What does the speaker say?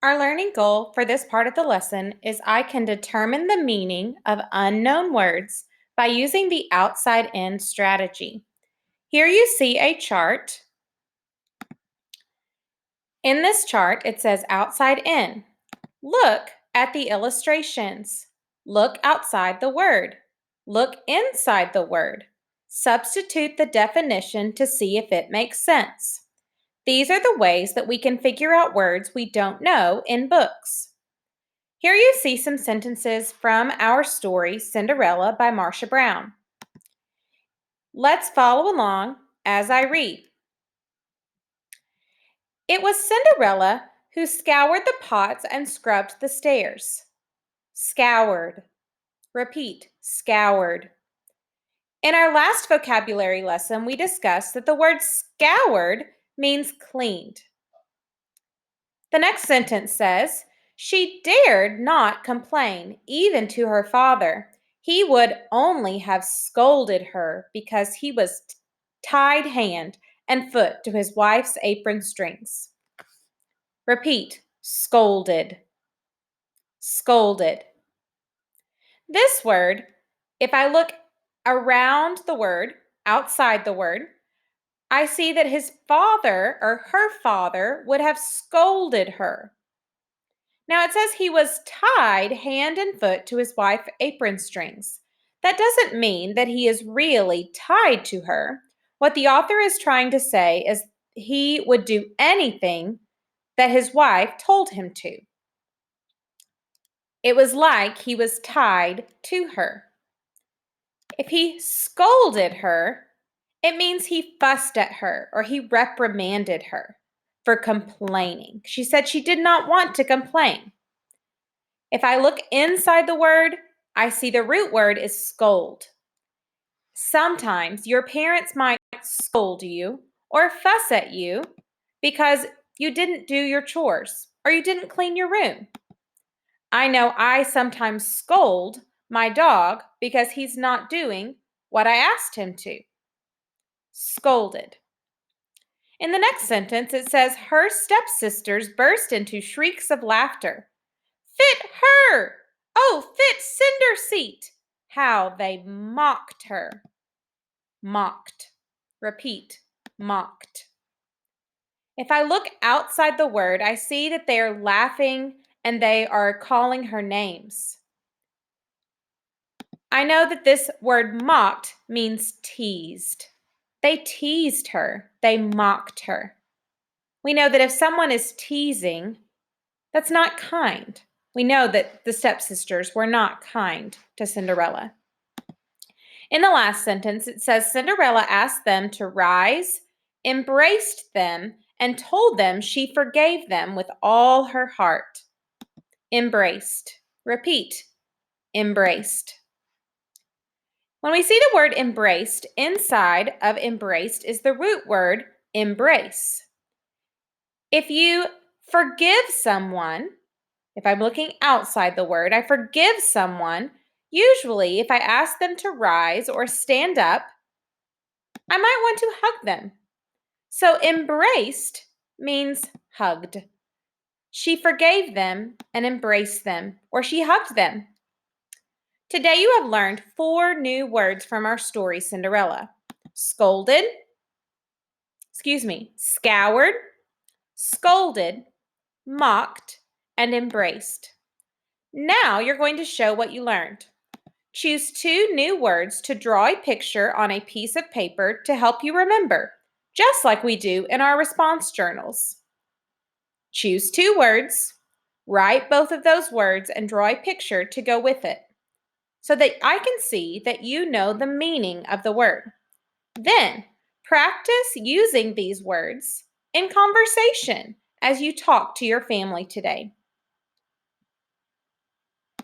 Our learning goal for this part of the lesson is I can determine the meaning of unknown words by using the outside-in strategy. Here you see a chart. In this chart, it says outside in. Look at the illustrations. Look outside the word. Look inside the word. Substitute the definition to see if it makes sense. These are the ways that we can figure out words we don't know in books. Here you see some sentences from our story, Cinderella by Marcia Brown. Let's follow along as I read. It was Cinderella who scoured the pots and scrubbed the stairs. Scoured. Repeat, scoured. In our last vocabulary lesson, we discussed that the word scoured means cleaned. The next sentence says, she dared not complain, even to her father. He would only have scolded her because he was tied hand and foot to his wife's apron strings. Repeat, scolded. Scolded. This word, if I look around the word, outside the word, I see that his father or her father would have scolded her. Now it says he was tied hand and foot to his wife's apron strings. That doesn't mean that he is really tied to her. What the author is trying to say is he would do anything that his wife told him to. It was like he was tied to her. If he scolded her, it means he fussed at her or he reprimanded her for complaining. She said she did not want to complain. If I look inside the word, I see the root word is scold. Sometimes your parents might scold you or fuss at you because you didn't do your chores or you didn't clean your room. I know I sometimes scold my dog because he's not doing what I asked him to. Scolded. In the next sentence, it says, her stepsisters burst into shrieks of laughter. Fit her! Oh, fit Cinderseat! How they mocked her. Mocked. Repeat, mocked. If I look outside the word, I see that they are laughing and they are calling her names. I know that this word mocked means teased. They teased her. They mocked her. We know that if someone is teasing, that's not kind. We know that the stepsisters were not kind to Cinderella. In the last sentence, it says Cinderella asked them to rise, embraced them, and told them she forgave them with all her heart. Embraced. Repeat, embraced. When we see the word embraced, inside of embraced is the root word embrace. If you forgive someone, if I'm looking outside the word, I forgive someone, usually if I ask them to rise or stand up, I might want to hug them. So embraced means hugged. She forgave them and embraced them, or she hugged them. Today you have learned 4 new words from our story, Cinderella. Scoured, scolded, mocked, and embraced. Now you're going to show what you learned. Choose 2 new words to draw a picture on a piece of paper to help you remember, just like we do in our response journals. Choose 2 words, write both of those words, and draw a picture to go with it, so that I can see that you know the meaning of the word. Then, practice using these words in conversation as you talk to your family today.